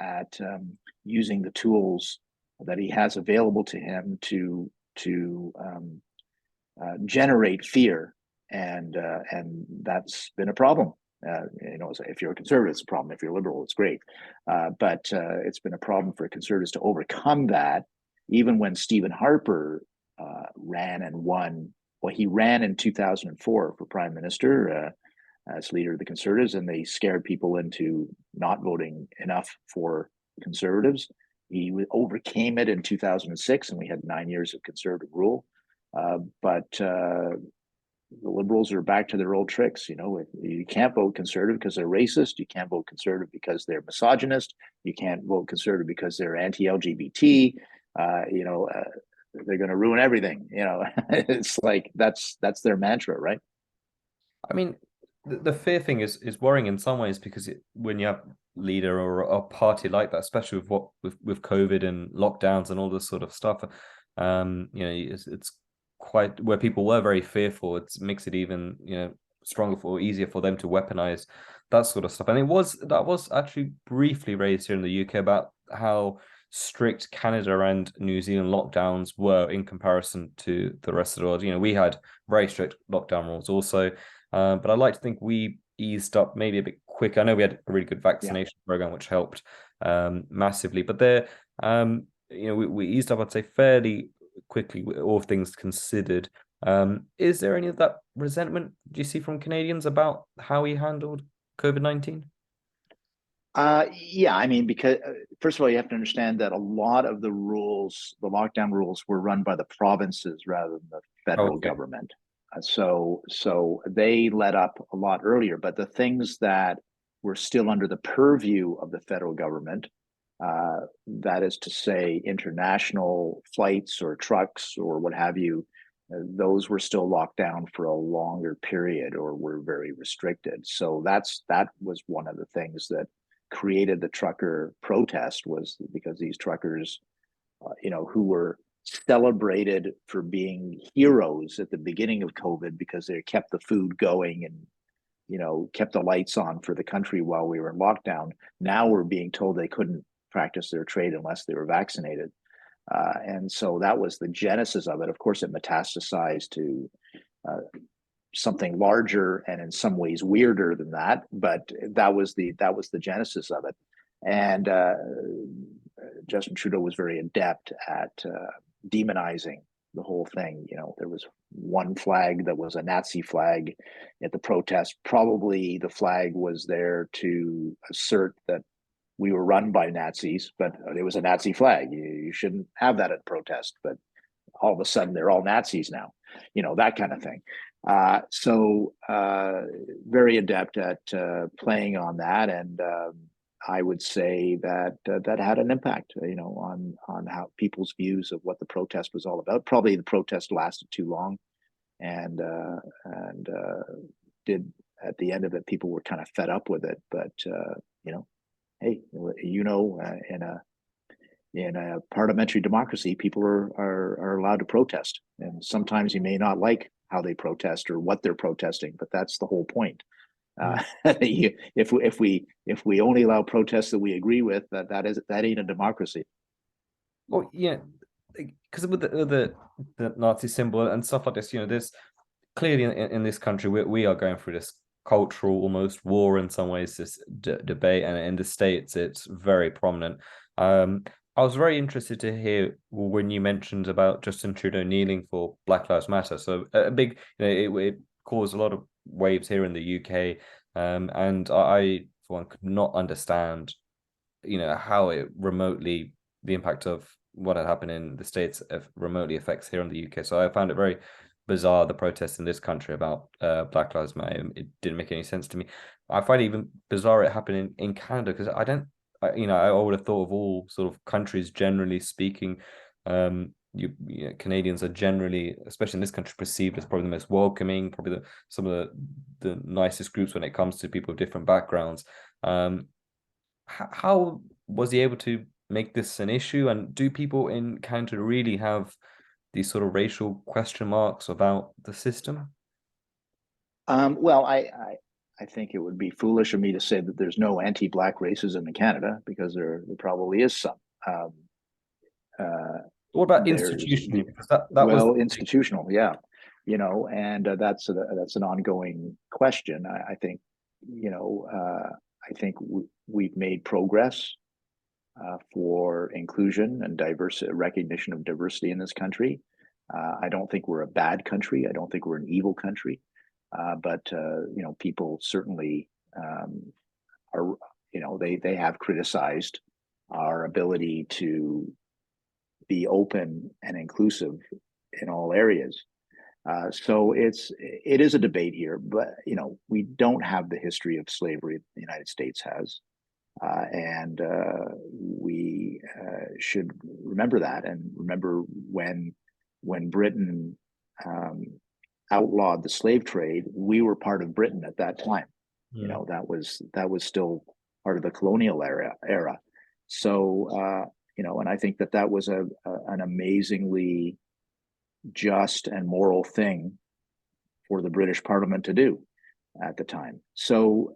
S2: at using the tools that he has available to him to generate fear, and that's been a problem. If you're a conservative, it's a problem. If you're a liberal, it's great. But it's been a problem for conservatives to overcome that. Even when Stephen Harper ran and won, well, he ran in 2004 for prime minister as leader of the Conservatives, and they scared people into not voting enough for Conservatives. He overcame it in 2006, and we had 9 years of Conservative rule. But the Liberals are back to their old tricks. You can't vote Conservative because they're racist. You can't vote Conservative because they're misogynist. You can't vote Conservative because they're anti-LGBT. They're going to ruin everything. It's like that's their mantra, right?
S1: I mean, the fear thing is worrying in some ways because when you have leader or a party like that, especially with COVID and lockdowns and all this sort of stuff, it's quite where people were very fearful. It makes it even stronger or easier for them to weaponize that sort of stuff. And that was actually briefly raised here in the UK about how strict Canada and New Zealand lockdowns were in comparison to the rest of the world. We had very strict lockdown rules also. But I'd like to think we eased up maybe a bit quick. I know we had a really good vaccination program, which helped massively. But we eased up, I'd say, fairly quickly, all things considered. Is there any of that resentment do you see from Canadians about how he handled COVID-19?
S2: Yeah, I mean, because first of all, you have to understand that a lot of the rules, the lockdown rules, were run by the provinces rather than the federal government. So they let up a lot earlier, but the things that were still under the purview of the federal government, that is to say, international flights or trucks or what have you, those were still locked down for a longer period or were very restricted. So that was one of the things that created the trucker protest, was because these truckers, who were celebrated for being heroes at the beginning of COVID because they kept the food going and kept the lights on for the country while we were in lockdown. Now we're being told they couldn't practice their trade unless they were vaccinated. And so that was the genesis of it. Of course, it metastasized to something larger and in some ways weirder than that, but that was the genesis of it. And Justin Trudeau was very adept at demonizing the whole thing. There was one flag that was a Nazi flag at the protest. Probably the flag was there to assert that we were run by Nazis, but it was a Nazi flag. You shouldn't have that at protest, but all of a sudden they're all Nazis now, that kind of thing. So very adept at playing on that. And I would say that that had an impact, on how people's views of what the protest was all about. Probably the protest lasted too long, and did at the end of it, people were kind of fed up with it. But hey, in a parliamentary democracy, people are allowed to protest, and sometimes you may not like how they protest or what they're protesting, but that's the whole point. If we only allow protests that we agree with, that ain't a democracy.
S1: Well, yeah, because with the Nazi symbol and stuff like this, there's clearly in this country we are going through this cultural almost war in some ways, this debate, and in the States it's very prominent. I was very interested to hear when you mentioned about Justin Trudeau kneeling for Black Lives Matter. So a big, it caused a lot of waves here in the UK, and I for one could not understand, how it remotely, the impact of what had happened in the States remotely affects here in the UK. So I found it very bizarre, the protests in this country about Black Lives Matter. It didn't make any sense to me. I find it even bizarre it happened in Canada, because I would have thought of all sort of countries, generally speaking, Canadians are generally, especially in this country, perceived as probably the most welcoming, probably some of the nicest groups when it comes to people of different backgrounds. How was he able to make this an issue? And do people in Canada really have these sort of racial question marks about the system?
S2: Well, I think it would be foolish of me to say that there's no anti-Black racism in Canada, because there probably is some.
S1: What about institutionally? Because that was
S2: institutional, yeah, and that's an ongoing question. I think, I think we've made progress for inclusion and recognition of diversity in this country. I don't think we're a bad country. I don't think we're an evil country. But people certainly are, they have criticized our ability to be open and inclusive in all areas. So it is a debate here, but we don't have the history of slavery that the United States has, and we should remember that, and remember when Britain um, outlawed the slave trade, we were part of Britain at that time.
S1: Mm.
S2: That was still part of the colonial era. So and I think that was an amazingly just and moral thing for the British Parliament to do at the time. So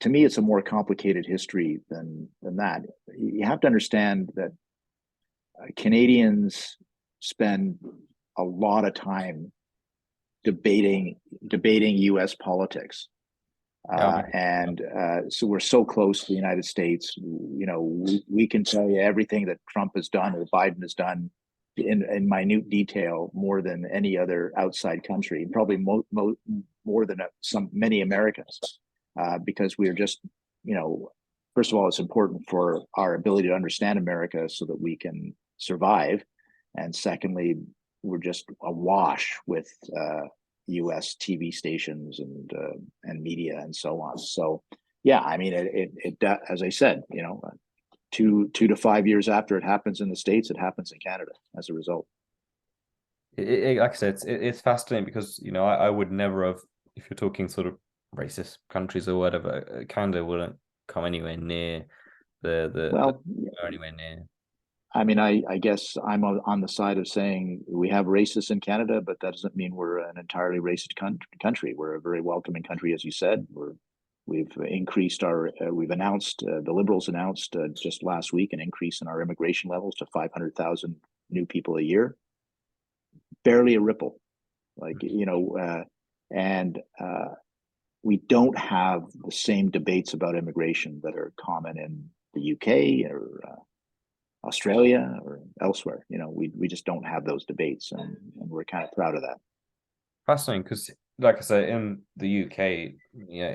S2: to me, it's a more complicated history than that. You have to understand that Canadians spend a lot of time debating U.S. politics.
S1: Yeah,
S2: So we're so close to the United States. We can tell you everything that Trump has done or Biden has done in minute detail more than any other outside country, probably more than many Americans, because we're just, first of all, it's important for our ability to understand America so that we can survive, and secondly, we're just awash with U.S. TV stations and media and so on. So yeah, I mean, it as I said, 2 to 5 years after it happens in the States, it happens in Canada as a result.
S1: like I said, it's fascinating because I would never have, if you're talking sort of racist countries or whatever, Canada wouldn't come anywhere near the
S2: Well,
S1: or anywhere near.
S2: I mean, I guess I'm on the side of saying we have racists in Canada, but that doesn't mean we're an entirely racist country. We're a very welcoming country, as you said. We've increased we've announced, the Liberals announced just last week an increase in our immigration levels to 500,000 new people a year. Barely a ripple, and we don't have the same debates about immigration that are common in the UK or Australia or elsewhere. We just don't have those debates, and we're kind of proud of that.
S1: Fascinating because, like I said, in the UK,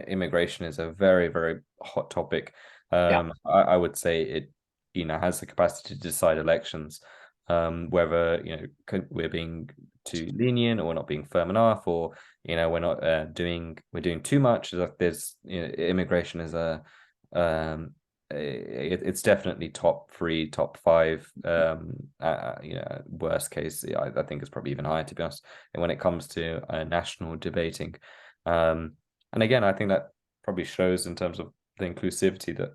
S1: immigration is a very, very hot topic.
S2: Yeah,
S1: I would say it, has the capacity to decide elections, whether we're being too lenient or we're not being firm enough, or we're not we're doing too much. There's immigration is um it's definitely top three, top five. Worst case, I think it's probably even higher, to be honest. And when it comes to national debating, and again, I think that probably shows in terms of the inclusivity that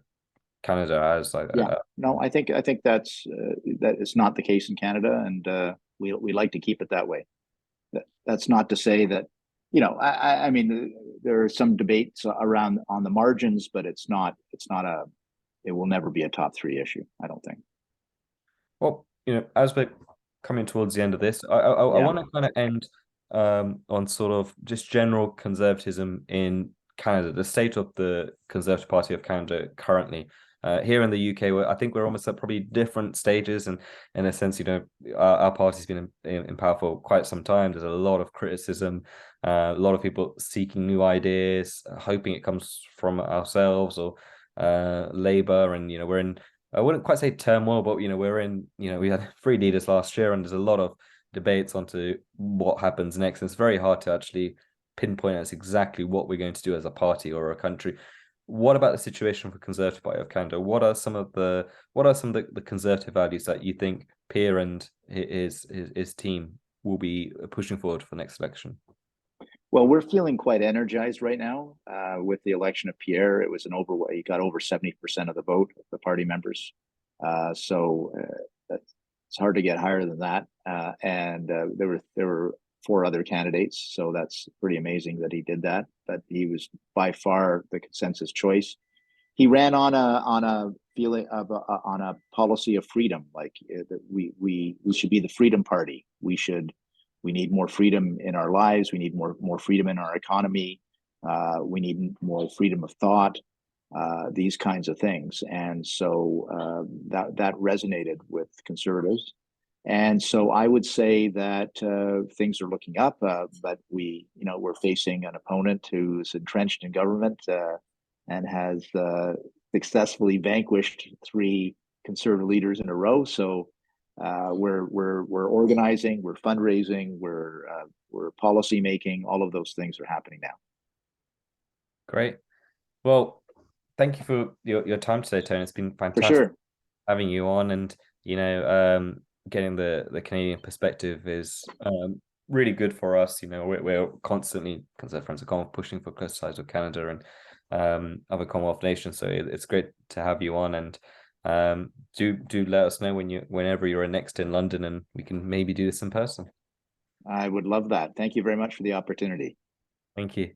S1: Canada has.
S2: yeah. No, I think that is not the case in Canada, and we like to keep it that way. That's not to say that I mean, there are some debates around on the margins, but it will never be a top three issue, I don't think.
S1: Well, as we're coming towards the end of this, I
S2: Yeah.
S1: want to kind of end on sort of just general conservatism in Canada, the state of the Conservative Party of Canada currently. Here in the UK, I think we're almost at probably different stages, and in a sense, our party's been in power for quite some time. There's a lot of criticism, a lot of people seeking new ideas, hoping it comes from ourselves or Labour, and we're in, I wouldn't quite say turmoil, but we're in, we had 3 leaders last year, and there's a lot of debates onto what happens next. And it's very hard to actually pinpoint as exactly what we're going to do as a party or a country. What about the situation for Conservative Party of Canada? What are some of the conservative values that you think Pierre and his team will be pushing forward for the next election?
S2: Well, we're feeling quite energized right now with the election of Pierre. It was he got over 70% of the vote of the party members. So it's hard to get higher than that. And there were 4 other candidates, so that's pretty amazing that he did that. But he was by far the consensus choice. He ran on a feeling of on a policy of freedom, like we should be the freedom party. We need more freedom in our lives. We need more freedom in our economy. We need more freedom of thought. These kinds of things, and so that resonated with conservatives. And so I would say that things are looking up, but we're facing an opponent who's entrenched in government and has successfully vanquished 3 conservative leaders in a row. So we're organizing, we're fundraising, we're we're policy making. All of those things are happening now.
S1: Great. Well, thank you for your time today, Tony. It's been
S2: For
S1: fantastic
S2: sure.
S1: having you on, and getting the Canadian perspective is really good for us. We're constantly, Conservative Friends of Commonwealth, pushing for close ties with Canada and other Commonwealth nations. So it's great to have you on, and do let us know whenever you're next in London, and we can maybe do this in person.
S2: I would love that. Thank you very much for the opportunity.
S1: Thank you.